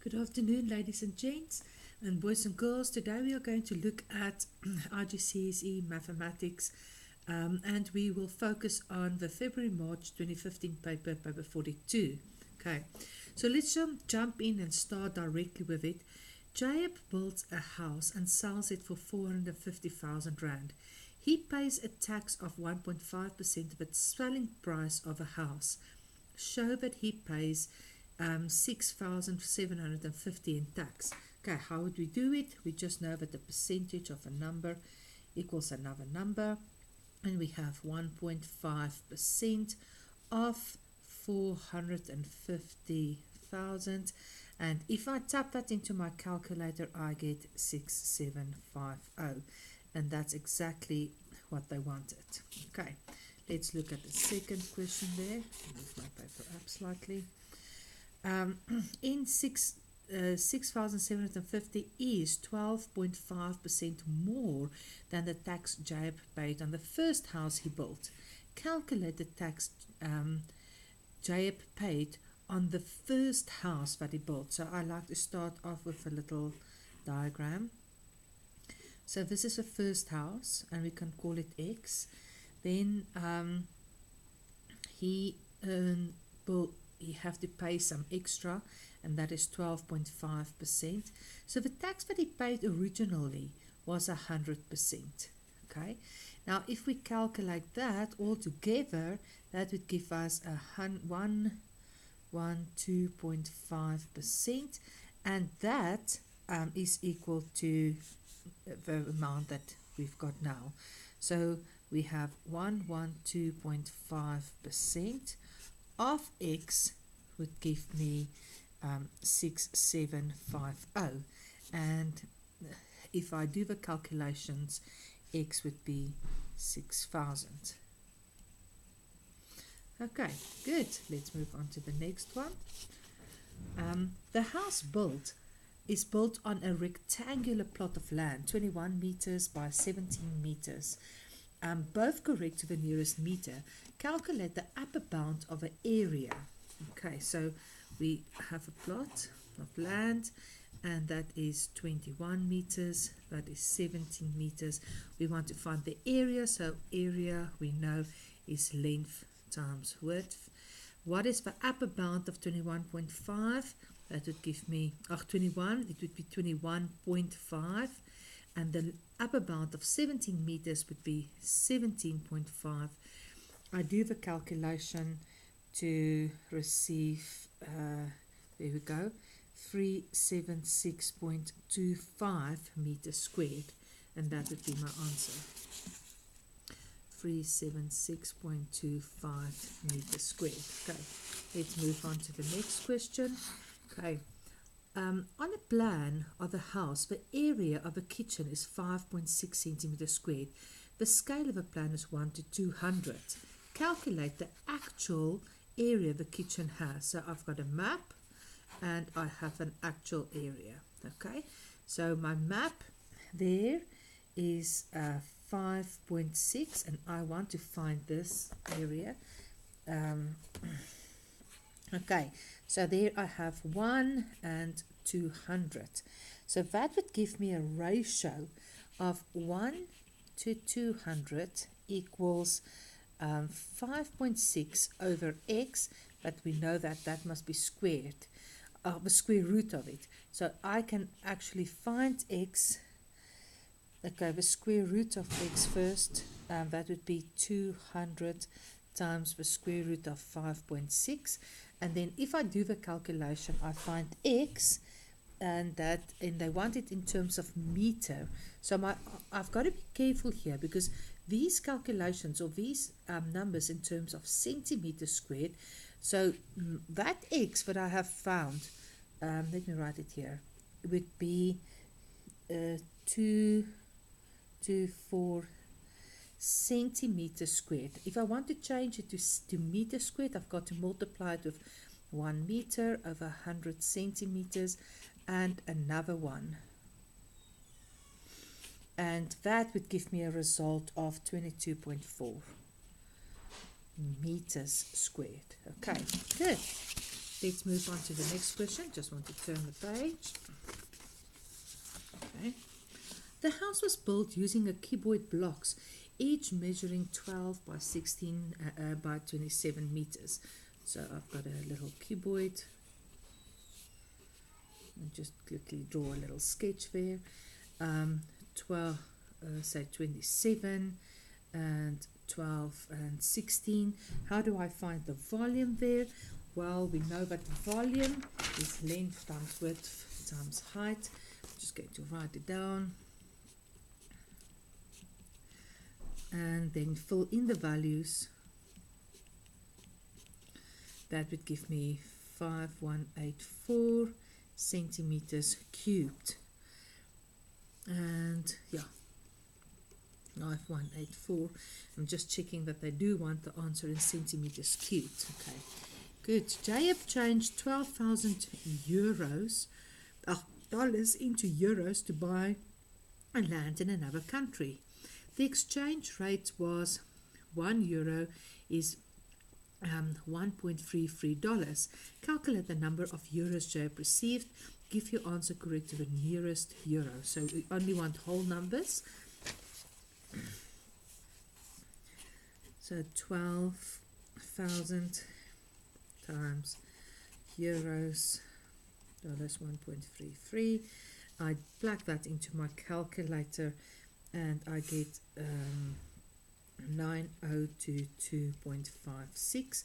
Good afternoon, ladies and gents, and boys and girls. Today we are going to look at IGCSE Mathematics, and we will focus on the February March 2015 paper 42. Okay, so let's jump in and start directly with it. Jacob builds a house and sells it for 450,000 Rand. He pays a tax of 1.5% of the selling price of a house. Show that he pays 6,750 in tax. Okay, how would we do it? We just know that the percentage of a number equals another number, and we have 1.5% of 450,000, and if I tap that into my calculator, I get 6750, and that's exactly what they wanted. Okay, let's look at the second question there. Move my paper up slightly. In 6,750 is 12.5% more than the tax Jacob paid on the first house he built. Calculate the tax Jacob paid on the first house that he built. So I like to start off with a little diagram. So this is the first house, and we can call it X. Then he have to pay some extra, and that is 12.5%. So the tax that he paid originally was 100%. Okay, now if we calculate that all together, that would give us 112.5%, and that is equal to the amount that we've got now. So we have 112.5% of X would give me 6750, and if I do the calculations, X would be 6,000. Okay, good. Let's move on to the next one. The house is built on a rectangular plot of land, 21 meters by 17 meters. Both correct to the nearest meter. Calculate the upper bound of an area. Okay, so we have a plot of land, and that is 21 meters, that is 17 meters. We want to find the area, so area we know is length times width. What is the upper bound of 21.5? That would give me 21, it would be 21.5, and the upper bound of 17 meters would be 17.5. I do the calculation to receive, there we go, 376.25 meters squared, and that would be my answer. 376.25 meters squared. Okay, let's move on to the next question. Okay, on a plan of a house, the area of a kitchen is 5.6 centimeters squared. The scale of a plan is 1 to 200. Calculate the actual area the kitchen has. So I've got a map, and I have an actual area. Okay, so my map there is 5.6, and I want to find this area. Okay, so there I have 1 and 200. So that would give me a ratio of 1 to 200 equals 5.6 over x, but we know that that must be squared, the square root of it. So I can actually find x. Okay, the square root of x first, that would be 200 times the square root of 5.6, and then if I do the calculation, I find x, and they want it in terms of meter. So I've got to be careful here, because these calculations, or these numbers in terms of centimeters squared, so that x that I have found, let me write it here, it would be 224 centimeters squared. If I want to change it to meter squared, I've got to multiply it with 1 meter over 100 centimeters and another one, and that would give me a result of 22.4 meters squared. Okay, good. Let's move on to the next question. Just want to turn the page. Okay. The house was built using a cuboid blocks, each measuring 12 by 16 by 27 meters. So I've got a little cuboid. And just quickly draw a little sketch there. 12, say 27 and 12 and 16. How do I find the volume there? Well, we know that volume is length times width times height. I'm just going to write it down. And then fill in the values. That would give me 5184 centimeters cubed. And yeah, 5184. I'm just checking that they do want the answer in centimeters cubed. Okay, good. JF changed 12,000 euros, dollars into euros to buy a land in another country. The exchange rate was €1 is $1.33. Calculate the number of euros JF received. Give your answer correct to the nearest euro. So we only want whole numbers. So 12,000 times euros, dollars 1.33. I plug that into my calculator and I get 9022.56,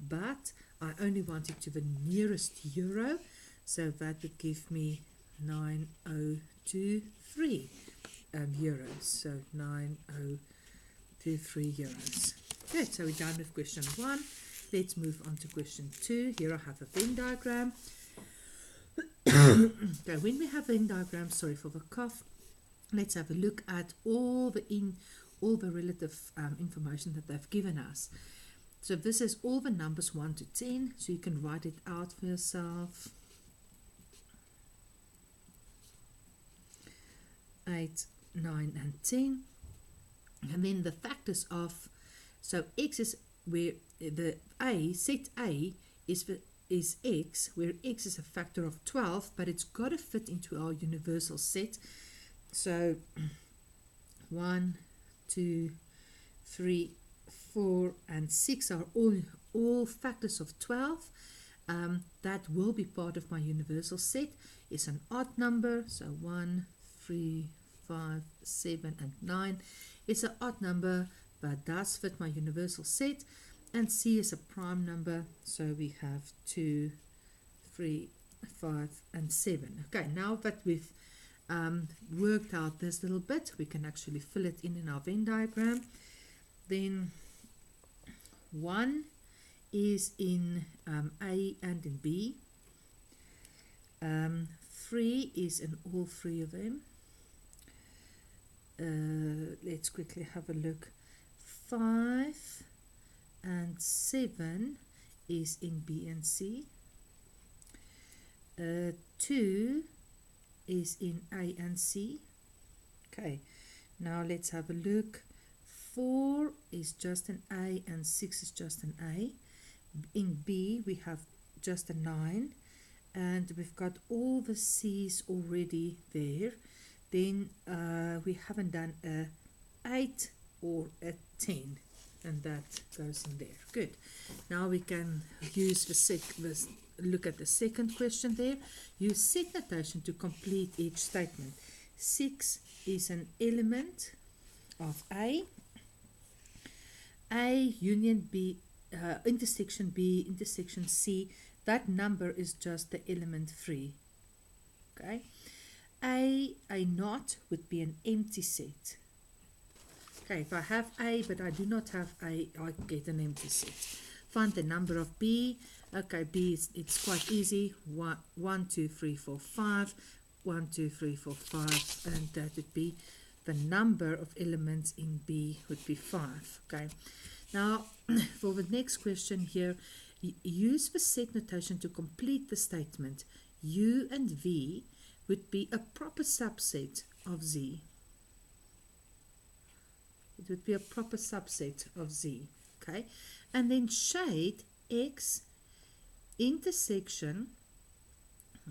but I only want it to the nearest euro, so that would give me 9023 euros. So 9023 euros. Good, so we're done with question 1. Let's move on to question 2. Here I have a Venn diagram. Okay, when we have Venn diagrams, sorry for the cough, let's have a look at all the relative information that they've given us. So this is all the numbers 1 to 10, so you can write it out for yourself. 8, 9, and 10. And then the factors of, so x is where the a, set A is x, where x is a factor of 12, but it's got to fit into our universal set. So 1, 2, 3, 4, and 6 are all factors of 12. That will be part of my universal set. It's an odd number, so 1, 3, 5, 7, and 9. It's an odd number, but does fit my universal set. And C is a prime number, so we have 2, 3, 5, and 7. Okay, now that we've worked out this little bit, we can actually fill it in our Venn diagram. Then 1 is in A and in B. 3 is in all 3 of them. Let's quickly have a look. 5 and 7 is in B and C. 2 is in A and C. Okay, now let's have a look. 4 is just an A and 6 is just an A. In B we have just a 9, and we've got all the C's already there. Then we haven't done a 8 or a 10, and that goes in there. Good. Now we can use look at the second question there. Use set notation to complete each statement. 6 is an element of A. A union B, intersection B, intersection C. That number is just the element 3. Okay. A naught would be an empty set. Okay, if I have A but I do not have A, I get an empty set. Find the number of B. Okay, B it's quite easy. 1, 2, 3, 4, 5. 1, 2, 3, 4, 5, and that would be the number of elements in B would be 5. Okay. Now for the next question here, use the set notation to complete the statement. U and V would be a proper subset of Z. It would be a proper subset of Z. Okay. And then shade X intersection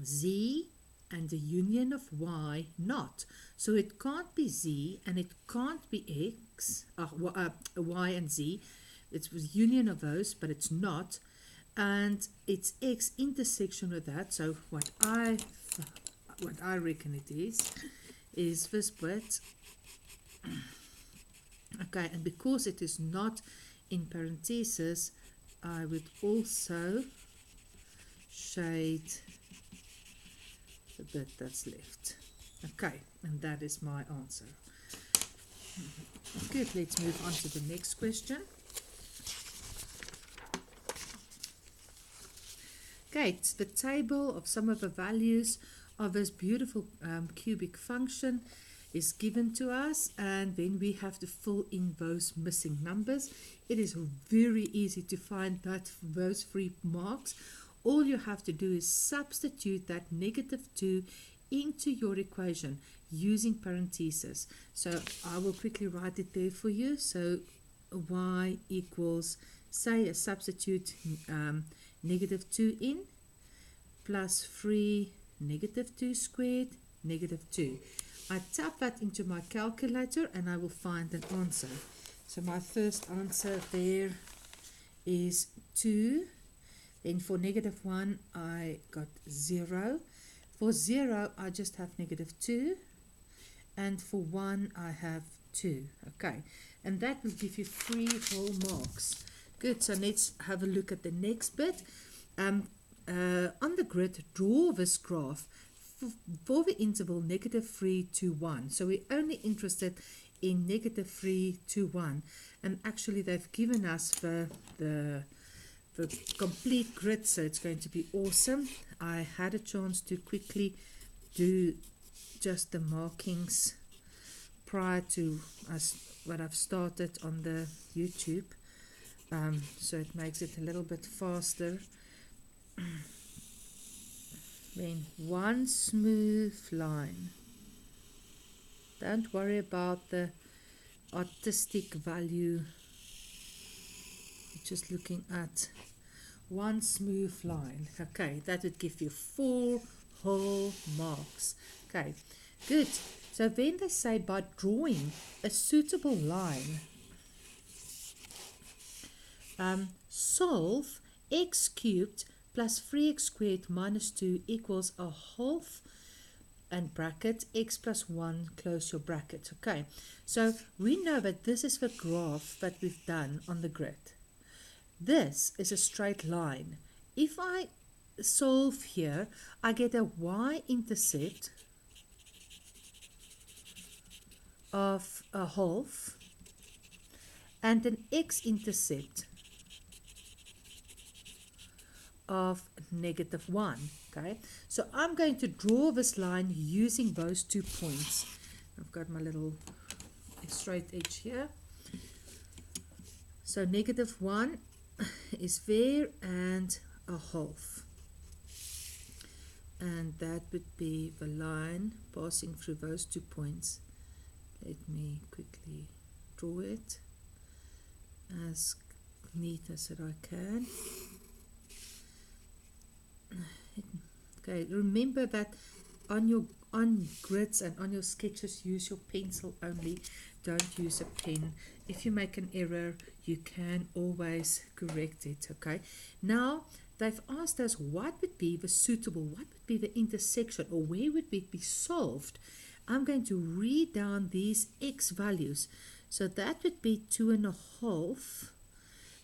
z and the union of y not. So it can't be z and it can't be x, y and z. It was union of those, but it's not. And it's x intersection with that. So what I reckon it is this bit. Okay, and because it is not in parentheses, I would also shade the bit that's left. Okay, and that is my answer. Good, let's move on to the next question. Okay, it's the table of some of the values of this beautiful cubic function is given to us, and then we have to fill in those missing numbers. It is very easy to find those 3 marks. All you have to do is substitute that -2 into your equation using parentheses. So I will quickly write it there for you. So y equals, say, a substitute -2 in, plus 3 -2 squared, -2. I tap that into my calculator and I will find an answer. So my first answer there is 2. Then for -1 I got 0. For 0 I just have -2. And for 1 I have 2. Okay, and that will give you 3 whole marks. Good, so let's have a look at the next bit. On the grid, draw this graph for the interval -3 to 1. So we're only interested in -3 to 1. And actually they've given us the complete grid, so it's going to be awesome. I had a chance to quickly do just the markings prior to what I've started on the YouTube. So it makes it a little bit faster. Then one smooth line. Don't worry about the artistic value. Just looking at one smooth line. Okay, that would give you 4 whole marks. Okay, good. So then they say by drawing a suitable line, solve x cubed plus 3x squared minus 2 equals a half, and bracket x plus 1, close your bracket. Okay, so we know that this is the graph that we've done on the grid. This is a straight line. If I solve here, I get a y-intercept of a half and an x-intercept of -1. Okay, so I'm going to draw this line using those 2 points. I've got my little straight edge here. So -1 is there and a half, and that would be the line passing through those 2 points. Let me quickly draw it as neat as I can. Okay, remember that on grids and on your sketches, use your pencil only. Don't use a pen. If you make an error, you can always correct it. Okay, now they've asked us what would be the suitable, what would be the intersection, or where would it be solved. I'm going to read down these x values. So that would be 2.5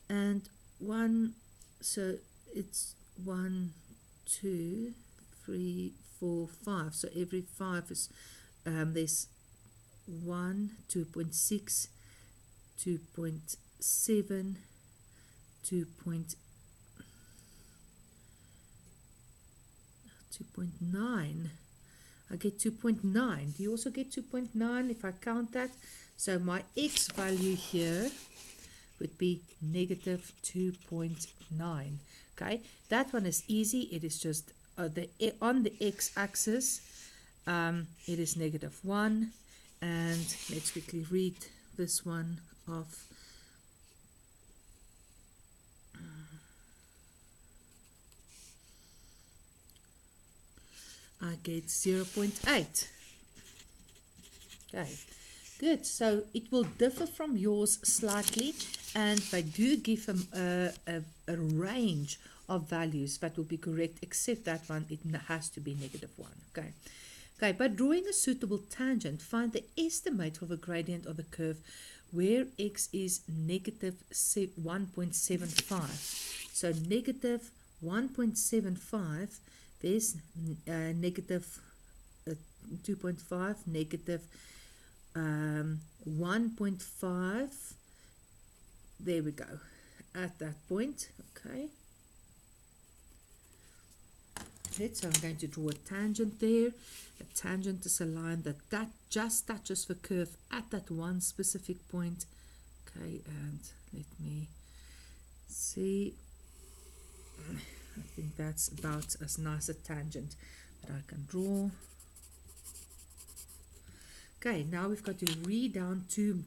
and 1. So it's 1, 2, 3, 4, 5. So every 5 is there's 1, 2.6, 2.7, 2.9. I get 2.9. Do you also get 2.9 if I count that? So my x value here would be -2.9. Okay, that one is easy. It is just on the x-axis, it is -1. And let's quickly read this one off. I get 0.8. Okay, good. So it will differ from yours slightly, and they do give them a range of values that will be correct, except that one, it has to be -1. Okay. Okay, by drawing a suitable tangent, find the estimate of a gradient of the curve where x is -1.75. So negative 1.75, there's negative 2.5, negative 1.5. There we go. At that point, okay. So I'm going to draw a tangent there. A tangent is a line that just touches the curve at that one specific point. Okay, and let me see. I think that's about as nice a tangent that I can draw. Okay, now we've got to read down two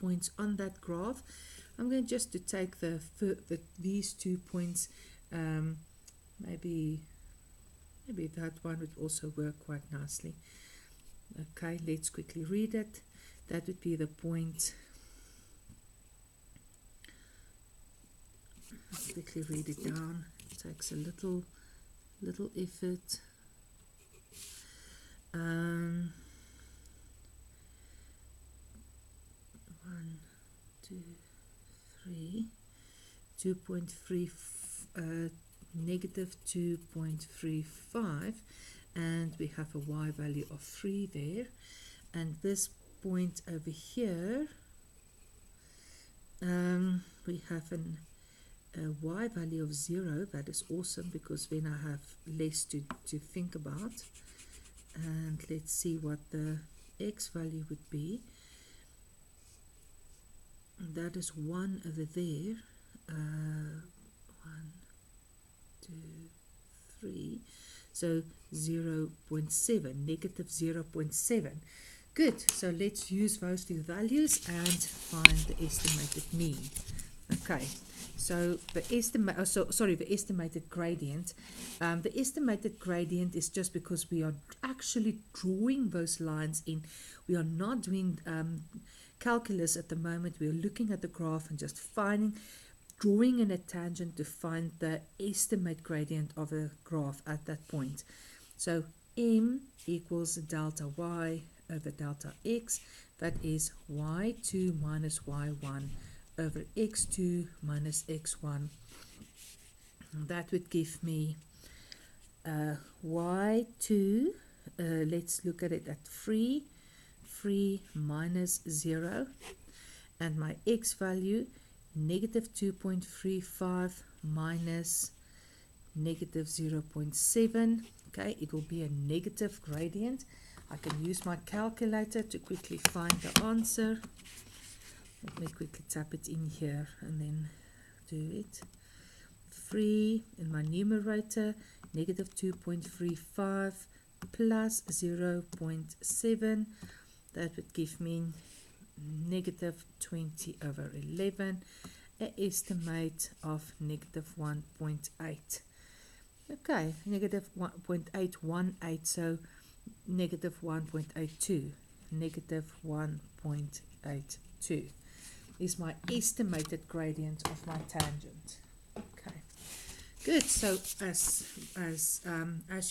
points on that graph. I'm going just to take these 2 points. Maybe that one would also work quite nicely. Okay, let's quickly read it. That would be the point. I'll quickly read it down. It takes a little effort. 1, 2, 3, 2.3, negative 2.35, and we have a y value of 3 there, and this point over here, we have a y value of 0. That is awesome, because then I have less to think about. And let's see what the x value would be. That is 1 over there. 1, 2, 3. So 0.7, negative 0.7. Good. So let's use those two values and find the estimated mean. Okay. So the the estimated gradient. The estimated gradient is just because we are actually drawing those lines in. We are not doing calculus at the moment. We are looking at the graph and just drawing in a tangent to find the estimate gradient of a graph at that point. So m equals delta y over delta x. That is y2 minus y1 over x2 minus x1. That would give me y2, let's look at it at 3 minus 0, and my x value, negative 2.35 minus negative 0.7. Okay, it will be a negative gradient. I can use my calculator to quickly find the answer. Let me quickly tap it in here and then do it. 3 in my numerator, negative 2.35 plus 0.7. That would give me negative 20 over 11, an estimate of negative 1.8. Okay, negative 1.818, so negative 1.82, negative 1.82 is my estimated gradient of my tangent. Okay, good. So as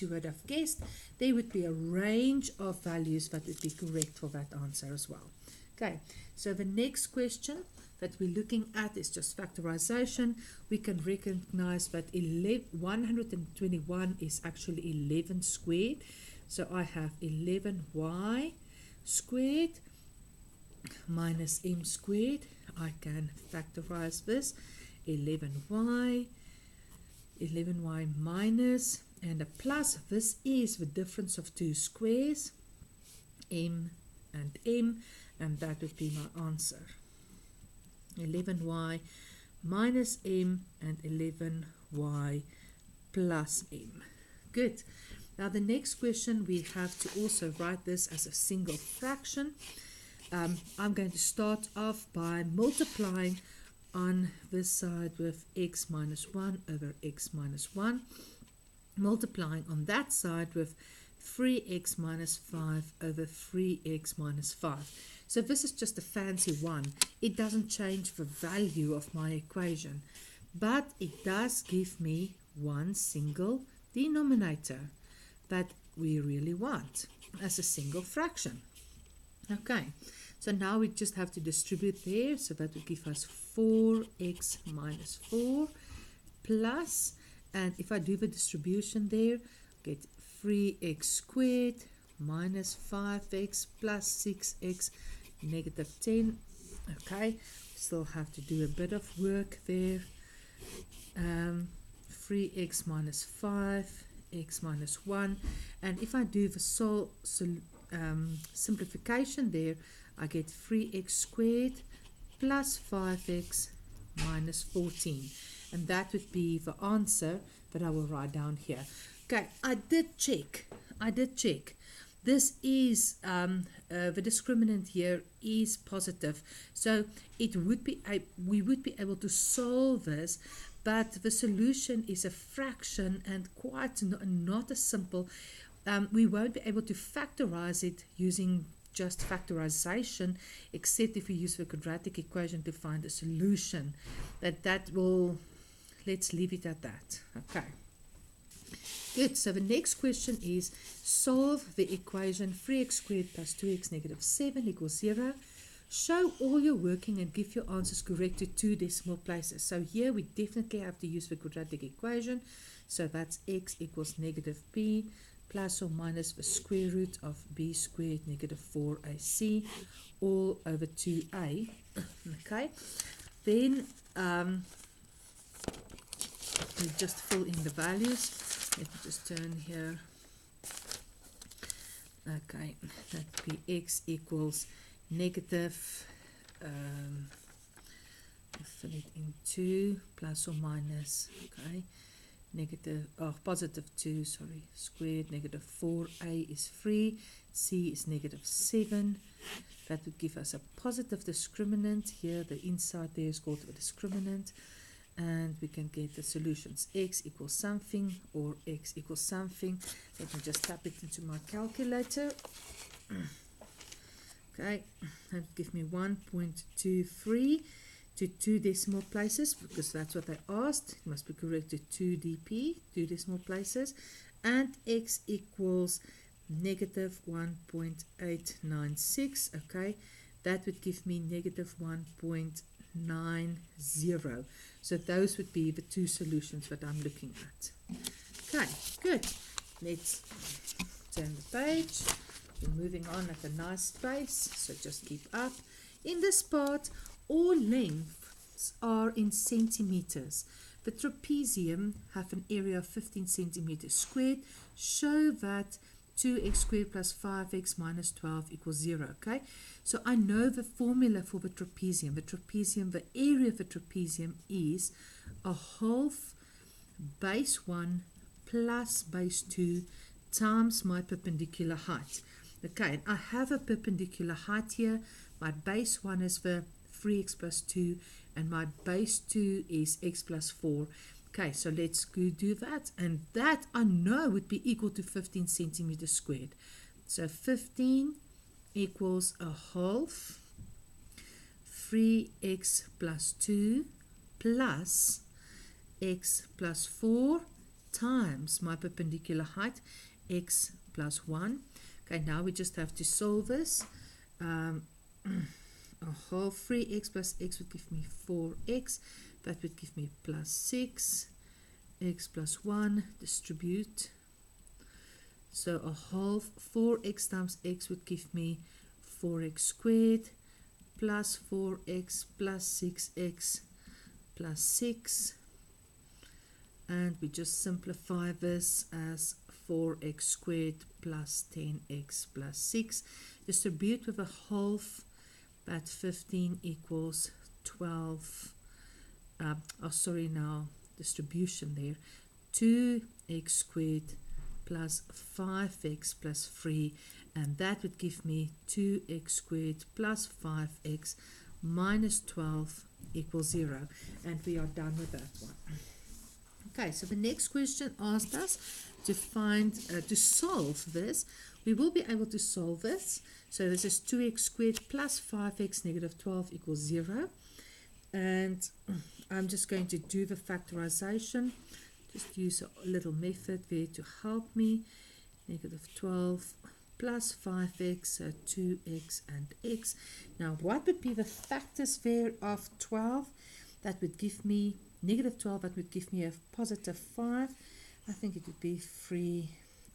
you would have guessed, there would be a range of values that would be correct for that answer as well. Okay, so the next question that we're looking at is just factorization. We can recognize that 121 is actually 11 squared. So I have 11y squared minus m squared. I can factorize this. 11y minus, and a plus. This is the difference of two squares, m, and that would be my answer. 11y minus m and 11y plus m. Good. Now the next question, we have to also write this as a single fraction. I'm going to start off by multiplying on this side with x minus 1 over x minus 1. multiplying on that side with 3x minus 5 over 3x minus 5. So this is just a fancy one. It doesn't change the value of my equation, but it does give me one single denominator that we really want as a single fraction. Okay, so now we just have to distribute there, so that will give us 4x minus 4 plus, and if I do the distribution there, get 3x squared minus 5x plus 6x negative 10. Okay, still have to do a bit of work there. 3x minus 5, x minus 1, and if I do the simplification there, I get 3x squared plus 5x minus 14, and that would be the answer that I will write down here. Okay, I did check. This is the discriminant here is positive, so it would be we would be able to solve this, but the solution is a fraction and quite not as simple. We won't be able to factorize it using just factorization, except if we use the quadratic equation to find a solution. That will, let's leave it at that. Okay. Good, so the next question is solve the equation 3x squared plus 2x negative 7 equals 0. Show all your working and give your answers correct to 2 decimal places. So here we definitely have to use the quadratic equation. So that's x equals negative b plus or minus the square root of b squared negative 4ac all over 2a. Okay, then we just fill in the values. Let me just turn here. Okay, that would be x equals negative, fill it in 2 plus or minus, okay, negative, positive 2, sorry, squared, negative 4a is 3, c is negative 7. That would give us a positive discriminant. Here the inside there is called the discriminant, and we can get the solutions x equals something or x equals something. Let me just tap it into my calculator. Okay, that would give me 1.23 to 2 decimal places, because that's what they asked. It must be correct to 2 dp, 2 decimal places, and x equals negative 1.896. Okay, that would give me negative 1.90. So those would be the 2 solutions that I'm looking at. Okay, good. Let's turn the page. We're moving on at a nice pace, so just keep up. In this part, all lengths are in centimeters. The trapezium have an area of 15 centimeters squared. Show that 2x squared plus 5x minus 12 equals 0. Okay, so I know the formula for the trapezium. The area of the trapezium is a half base 1 plus base 2 times my perpendicular height. Okay, and I have a perpendicular height here. My base 1 is the 3x plus 2, and my base 2 is x plus 4. Okay, so let's go do that, and that I know would be equal to 15 centimeters squared. So 15 equals a half 3x plus 2 plus x plus 4 times my perpendicular height, x plus 1. Okay, now we just have to solve this. A half 3x plus x would give me 4x. That would give me plus 6. X plus 1, distribute. So a half 4x times x would give me 4x squared plus 4x plus 6x plus 6. And we just simplify this as 4x squared plus 10x plus 6. Distribute with a half, that 15 equals 12. Distribution there. 2x squared plus 5x plus 3. And that would give me 2x squared plus 5x minus 12 equals 0. And we are done with that one. Okay, so the next question asked us to to solve this. We will be able to solve this. So this is 2x squared plus 5x negative 12 equals 0. And I'm just going to do the factorization. Just use a little method there to help me. Negative 12 plus 5x, so 2x and x. Now, what would be the factors there of 12? That would give me negative 12, that would give me a positive 5. I think it would be 3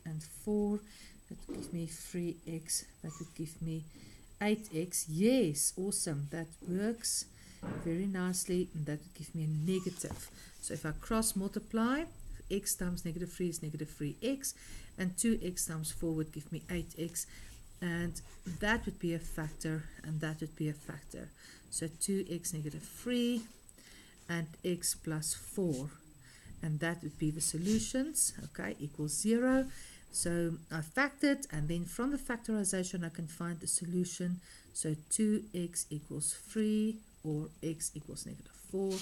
and 4. That would give me 3x. That would give me 8x. Yes, awesome. That works very nicely. And that would give me a negative. So if I cross multiply, x times negative 3 is negative 3x. And 2x times 4 would give me 8x. And that would be a factor. And that would be a factor. So 2x negative 3 and x plus 4. And that would be the solutions. Okay, equals 0. So I factored, and then from the factorization I can find the solution. So 2x equals 3, or x equals negative 4.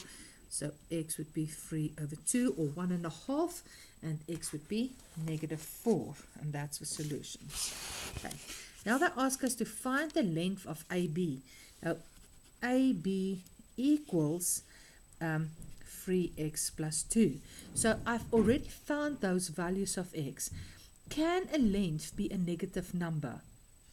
So x would be 3 over 2, or 1.5, and x would be negative 4, and that's the solutions. Okay. Now they ask us to find the length of AB. Now AB equals 3x plus 2. So I've already found those values of x. Can a length be a negative number?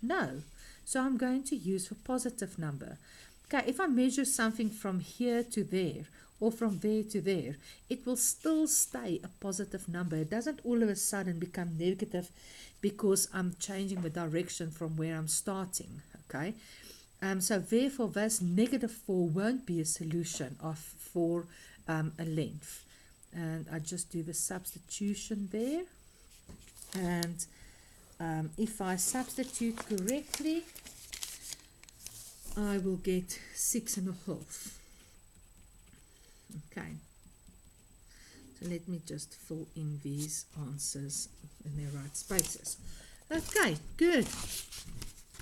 No. So I'm going to use a positive number. Okay, if I measure something from here to there, or from there to there, it will still stay a positive number. It doesn't all of a sudden become negative because I'm changing the direction from where I'm starting. Okay, so therefore this negative 4 won't be a solution for a length. And I just do the substitution there. And if I substitute correctly, I will get 6.5. Okay. So let me just fill in these answers in their right spaces. Okay, good.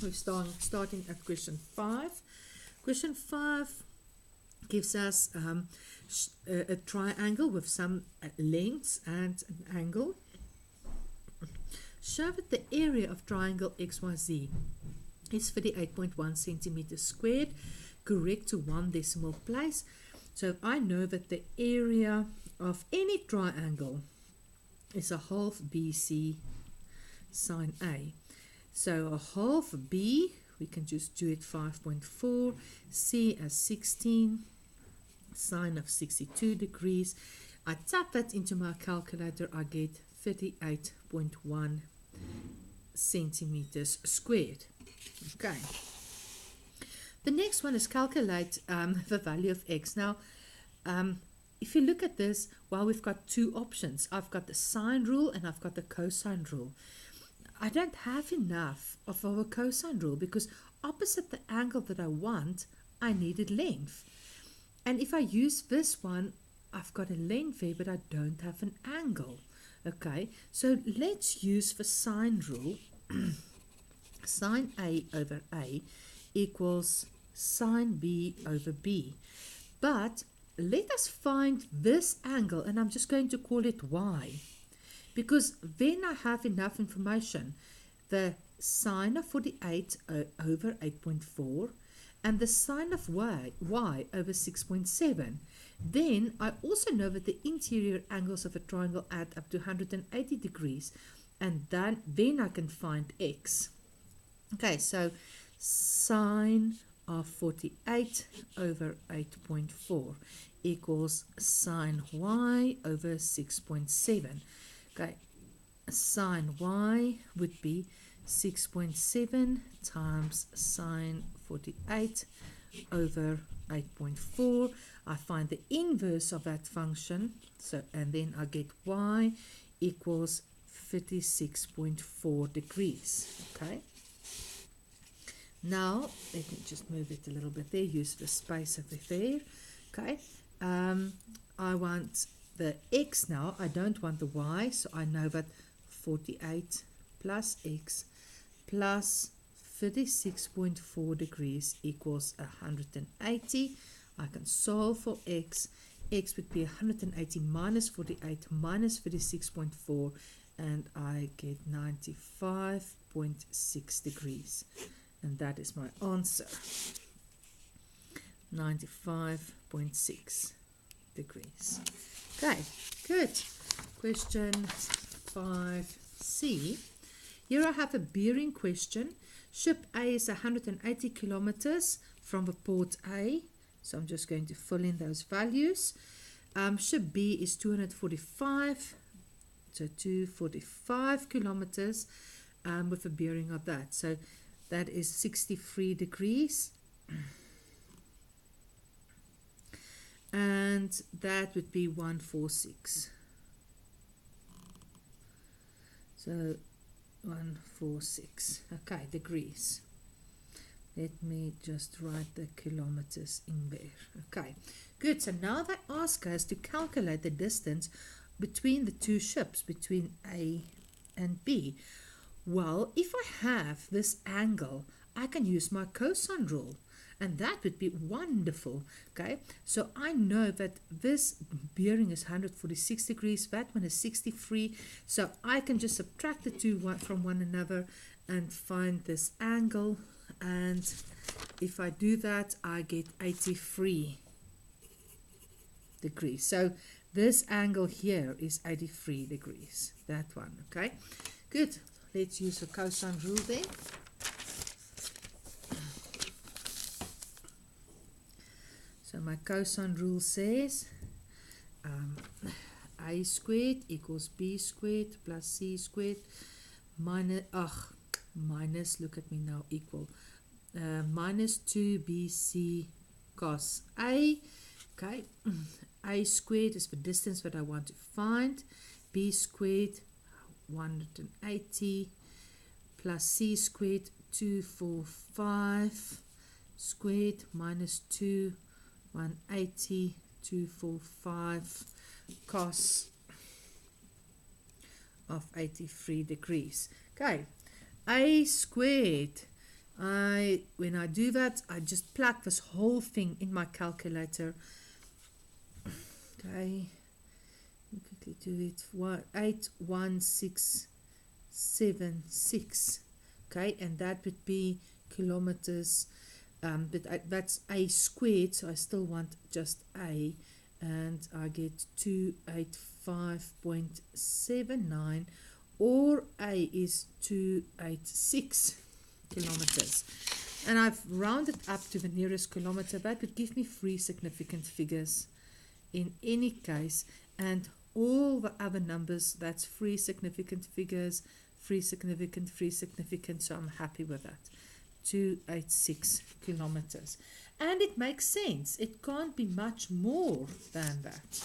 We're starting at question 5. Question 5 gives us a triangle with some lengths and an angle. Show that the area of triangle XYZ is 38.1 centimeters squared, correct to one decimal place. So I know that the area of any triangle is a half BC sine A. So a half B, we can just do it 5.4, C as 16, sine of 62 degrees. I tap that into my calculator, I get 38.1 centimeters squared. Okay. The next one is calculate the value of x. Now, if you look at this, well, we've got two options. I've got the sine rule and I've got the cosine rule. I don't have enough of our cosine rule because opposite the angle that I want, I needed length. And if I use this one, I've got a length there, but I don't have an angle. Okay, so let's use the sine rule. Sine A over A equals sine B over B. But let us find this angle, and I'm just going to call it Y, because then I have enough information. The sine of 48 over 8.4 and the sine of y over 6.7. Then I also know that the interior angles of a triangle add up to 180 degrees, and then I can find x. Okay, so sine of 48 over 8.4 equals sine y over 6.7. Okay, sine y would be 6.7 times sine 48 over 8.4. I find the inverse of that function, so and then I get y equals 36.4 degrees. Okay. Now let me just move it a little bit there. Use the space over there. Okay. I want the x now. I don't want the y, so I know that 48 plus x plus 36.4 degrees equals 180. I can solve for x. x would be 180 minus 48 minus 36.4, and I get 95.6 degrees. And that is my answer. 95.6 degrees. Okay, good. Question 5C. Here I have a bearing question. Ship A is 180 kilometers from the port A. So I'm just going to fill in those values. Ship B is 245. So 245 kilometers with a bearing of that. So that is 63 degrees. And that would be 146. So 146. Okay, degrees. Let me just write the kilometers in there. Okay, good. So now they ask us to calculate the distance between the two ships, between A and B. Well, if I have this angle, I can use my cosine rule. And that would be wonderful. Okay, so I know that this bearing is 146 degrees, that one is 63. So I can just subtract the two from one another and find this angle. And if I do that, I get 83 degrees. So this angle here is 83 degrees. That one, okay? Good. Let's use a cosine rule there. So my cosine rule says a squared equals b squared plus c squared minus, look at me now, equal minus 2bc cos a. Okay, a squared is the distance that I want to find. B squared 180 plus c squared 245 squared minus 2 180 245 cos of 83 degrees. Okay, a squared. When I do that, I just plug this whole thing in my calculator. Okay, quickly do it. 81676. Okay, and that would be kilometers. But that's a squared, so I still want just a, and I get 285.79, or a is 286 kilometers. And I've rounded up to the nearest kilometer. That would give me 3 significant figures in any case, and all the other numbers, that's 3 significant figures, 3 significant, so I'm happy with that. 286 kilometers, and it makes sense. It can't be much more than that.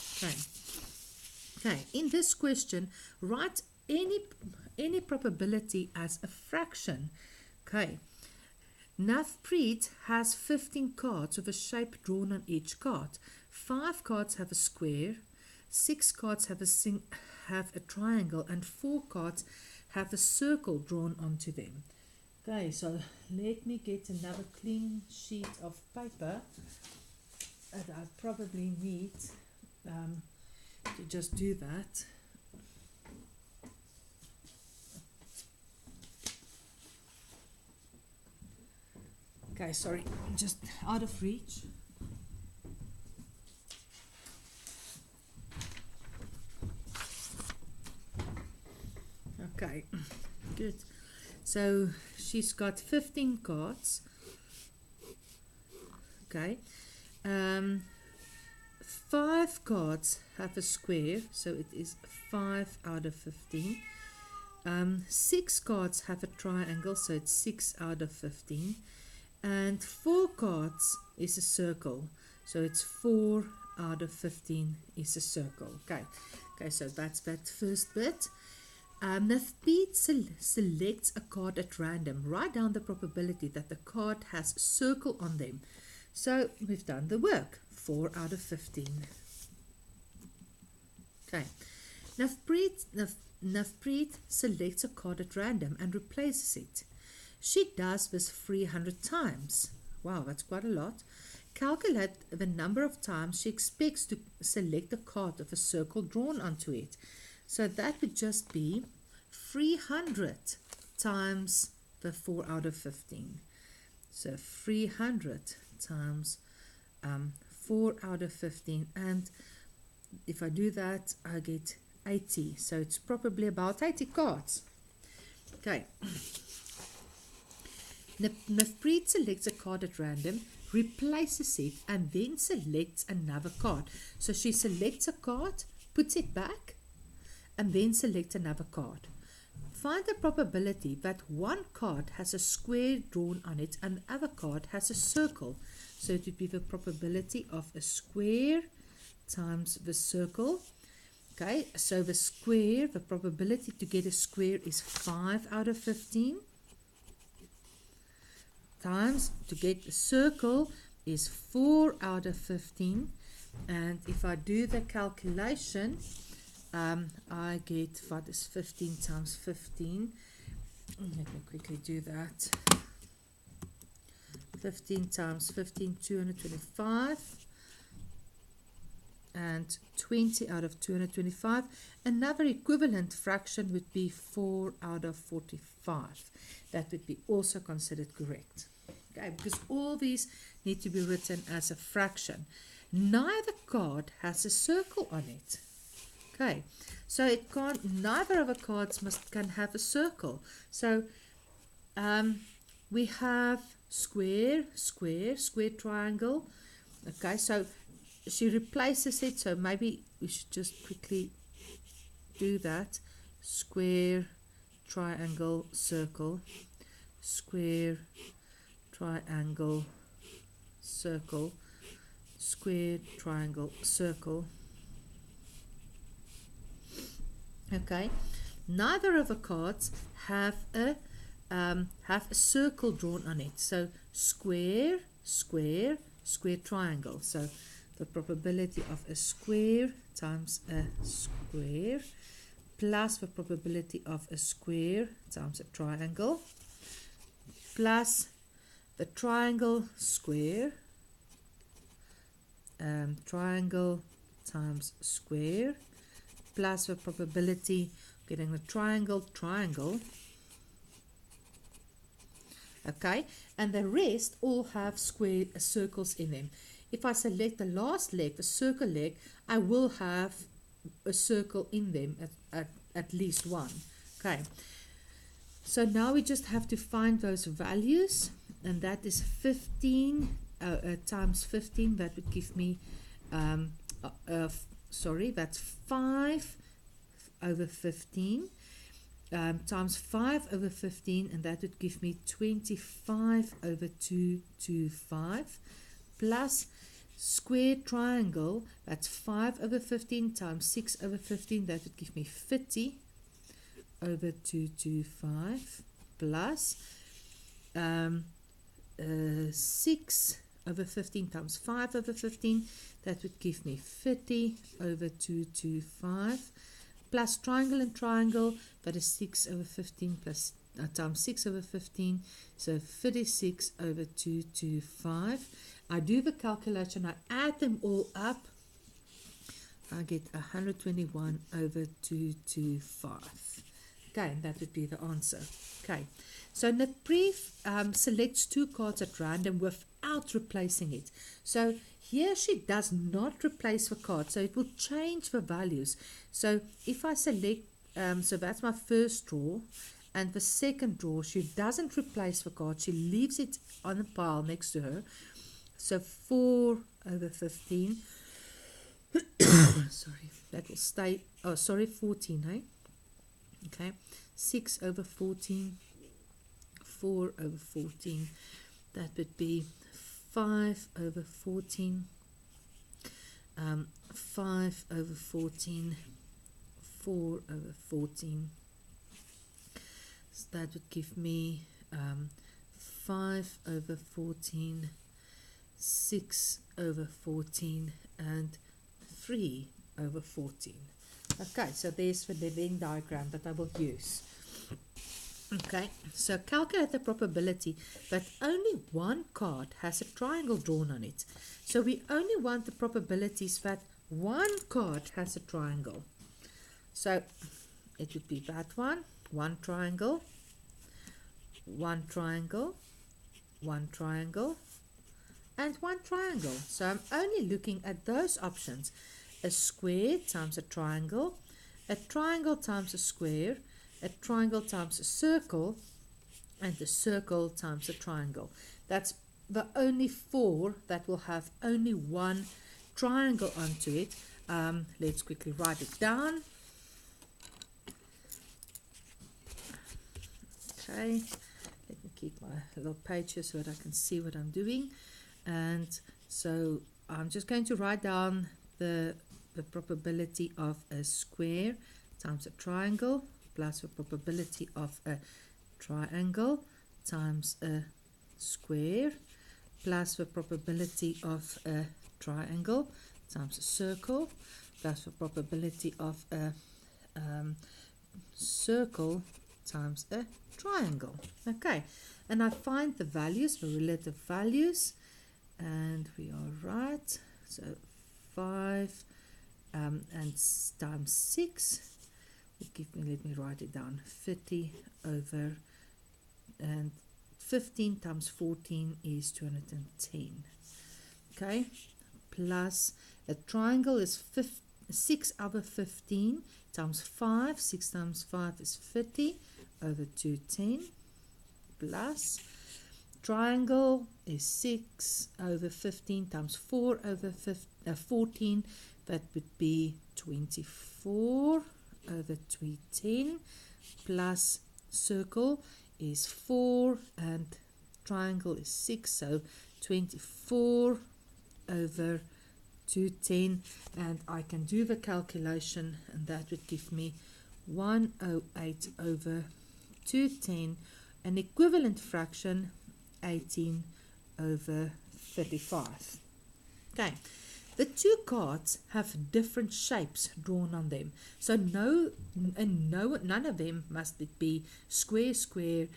Okay, in this question, write any probability as a fraction. Okay, Navpreet has 15 cards with a shape drawn on each card. 5 cards have a square, 6 cards have a triangle, and 4 cards have a circle drawn onto them. Okay, so let me get another clean sheet of paper that I probably need to just do that. Okay, sorry, just out of reach. Okay, good. So she's got 15 cards. Okay. 5 cards have a square, so it is 5 out of 15. 6 cards have a triangle, so it's 6 out of 15. And 4 cards is a circle, so it's 4 out of 15 is a circle. Okay, so that's that first bit. Navpreet selects a card at random. Write down the probability that the card has a circle on them. So we've done the work. 4 out of 15. Okay. Navpreet selects a card at random and replaces it. She does this 300 times. Wow, that's quite a lot. calculate the number of times she expects to select a card of a circle drawn onto it. So that would just be 300 times the 4 out of 15. So 300 times 4 out of 15, and if I do that, I get 80. So it's probably about 80 cards. Okay. Nafpreet selects a card at random, replaces it, and then selects another card. So she selects a card, puts it back, and then selects another card. Find the probability that one card has a square drawn on it and the other card has a circle. So it would be the probability of a square times the circle. Okay, so the square, the probability to get a square is 5 out of 15. Times to get the circle is 4 out of 15. And if I do the calculation, I get, what is 15 times 15? Let me quickly do that. 15 times 15, 225. And 20 out of 225. Another equivalent fraction would be 4 out of 45. That would be also considered correct. Okay, because all these need to be written as a fraction. Neither card has a circle on it. Okay, so it can't. Neither of the cards can have a circle. So we have square, square, square, triangle. Okay, so she replaces it. So maybe we should just quickly do that. Square, triangle, circle, square, triangle, circle, square, triangle, circle. Okay, neither of the cards have a circle drawn on it. So square, square, square, triangle. So the probability of a square times a square plus the probability of a square times a triangle plus the triangle square, triangle times square, plus the probability of getting the triangle, triangle. Okay, and the rest all have square circles in them. If I select the last leg, the circle leg, I will have a circle in them at least one. Okay, so now we just have to find those values, and that is 15 times 15. That would give me, that's 5 over 15 times 5 over 15, and that would give me 25 over 225 plus square triangle, that's 5 over 15 times 6 over 15, that would give me 50 over 225 plus 6 over 15 times 5 over 15, that would give me 30 over 225 plus triangle and triangle, that is 6 over 15 plus times 6 over 15, so 36 over 225. I do the calculation, I add them all up, I get 121 over 225. Okay, and that would be the answer. Okay, so Nafpreet selects 2 cards at random without replacing it. So here she does not replace the card, so it will change the values. So if I select, so that's my first draw, and the second draw, she doesn't replace the card, she leaves it on the pile next to her. So 4 over 15, sorry, that will stay, 14, eh? Okay, 6 over 14, 4 over 14, that would be 5 over 14, 5 over 14, 4 over 14, so that would give me 5 over 14, 6 over 14, and 3 over 14. Okay, so there's the Venn diagram that I will use. Okay, so calculate the probability that only one card has a triangle drawn on it. So we only want the probabilities that one card has a triangle. So it would be that one triangle, one triangle, one triangle, and one triangle. So I'm only looking at those options. A square times a triangle times a square, a triangle times a circle, and a circle times a triangle. That's the only 4 that will have only one triangle onto it. Let's quickly write it down. Okay, let me keep my little page here so that I can see what I'm doing. And so I'm just going to write down the probability of a square times a triangle plus the probability of a triangle times a square plus the probability of a triangle times a circle plus the probability of a circle times a triangle. Okay, and I find the values, the relative values, and we are right. So 5 and times 6 will give me, let me write it down, 30 over, and 15 times 14 is 210. Okay, plus a triangle is 6 over 15 times 5, 6 times 5 is 30 over 210, plus triangle is 6 over 15 times 4 over 14, that would be 24 over 210, plus circle is 4 and triangle is 6, so 24 over 210, and I can do the calculation, and that would give me 108 over 210, an equivalent fraction 18 over 35. Okay, the two cards have different shapes drawn on them, so none of them must be square, square,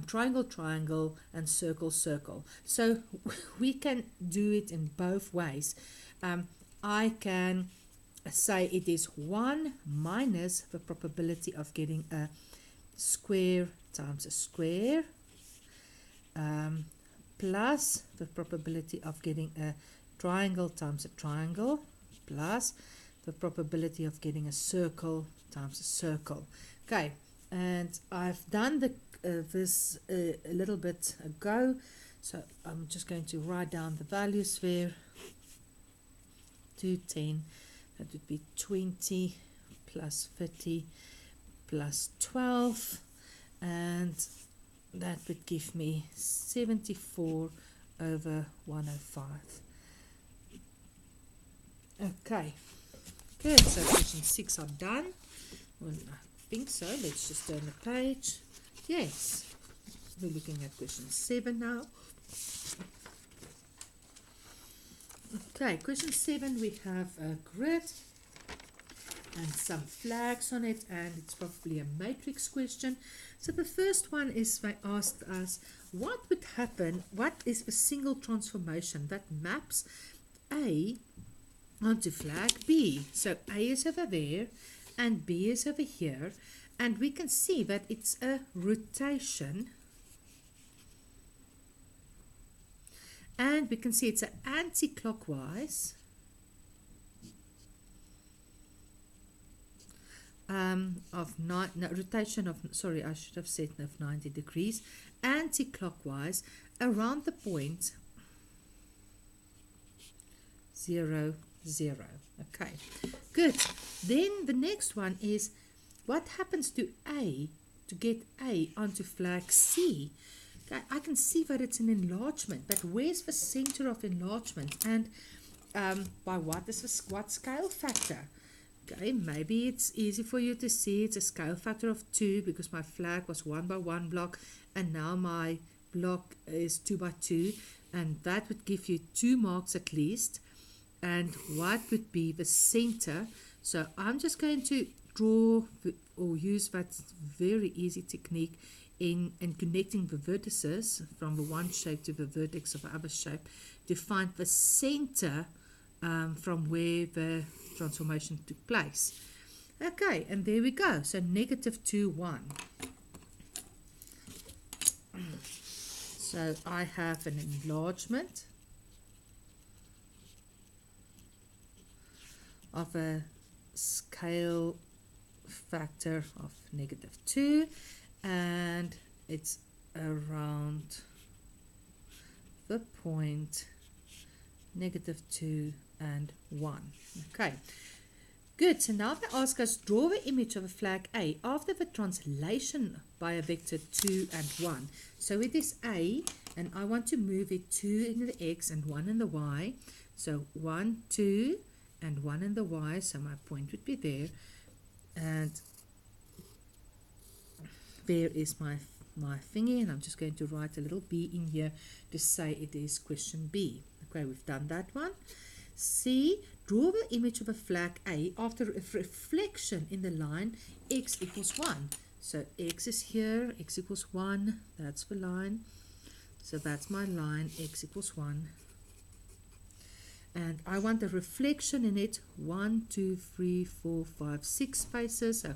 triangle, triangle, and circle, circle. So we can do it in both ways. I can say it is 1 minus the probability of getting a square times a square, plus the probability of getting a triangle times a triangle, plus the probability of getting a circle times a circle. Okay, and I've done this a little bit ago, so I'm just going to write down the values there. 210, that would be 20 plus 30 plus 12, and that would give me 74 over 105. Okay, good. So question 6 are done. Well, I think so. Let's just turn the page. Yes, we're looking at question 7 now. Okay, question 7, we have a grid and some flags on it, and it's probably a matrix question. So the first one is, they asked us, what would happen, what is a single transformation that maps A onto flag B? So A is over there and B is over here, and we can see that it's a rotation, and we can see it's an anti-clockwise rotation of, sorry, I should have said of 90 degrees, anti-clockwise around the point 0, 0. Okay, good. Then the next one is, what happens to A to get A onto flag C? Okay, I can see that it's an enlargement, but where's the center of enlargement, and by what scale factor? Okay, maybe it's easy for you to see it's a scale factor of 2 because my flag was 1 by 1 block and now my block is 2 by 2, and that would give you 2 marks at least. And what would be the center? So I'm just going to draw or use that very easy technique in connecting the vertices from the one shape to the vertex of the other shape to find the center from where the transformation took place. Okay, and there we go. So negative 2, 1. So I have an enlargement of a scale factor of negative 2, and it's around the point negative 2 and 1. Okay, good. So now they ask us, draw the image of a flag A after the translation by a vector 2 and 1. So it is A, and I want to move it 2 in the X and 1 in the Y. So 1, 2, and 1 in the Y, so my point would be there. And there is my thingy, and I'm just going to write a little B in here to say it is question B. Okay, we've done that one. C, draw the image of a flag A after a reflection in the line X equals 1. So X is here, X equals 1, that's the line. So that's my line, X equals 1. And I want the reflection in it 1, 2, 3, 4, 5, 6 spaces. So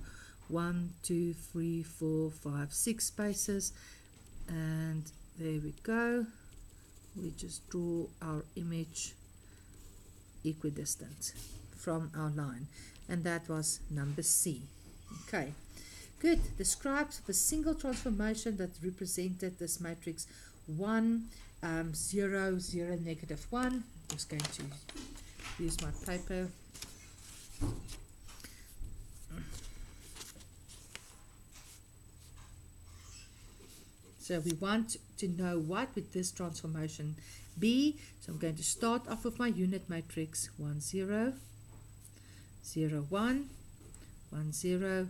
1, 2, 3, 4, 5, 6 spaces. And there we go. We just draw our image equidistant from our line. And that was number C. Okay, good. Describe the single transformation that represented this matrix 1, 0, 0, negative 1. I'm just going to use my paper. So we want to know what would this transformation be. So I'm going to start off with my unit matrix 1, 0, 0, 1, 1, 0,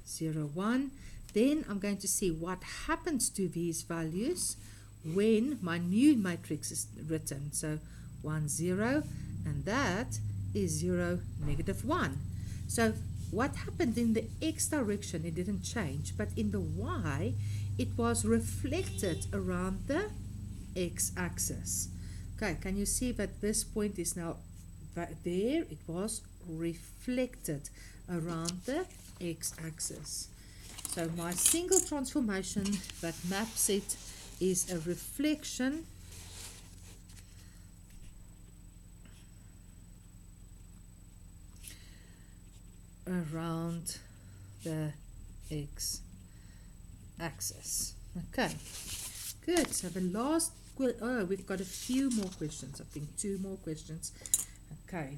0, 1. Then I'm going to see what happens to these values when my new matrix is written. So 1, 0, and that is 0, negative 1. So what happened in the X direction, it didn't change, but in the Y, it was reflected around the X axis. Okay, can you see that this point is now there? It was reflected around the X axis. So my single transformation that maps it is a reflection around the X axis. Okay, good. So the last, we've got a few more questions. I think 2 more questions. Okay.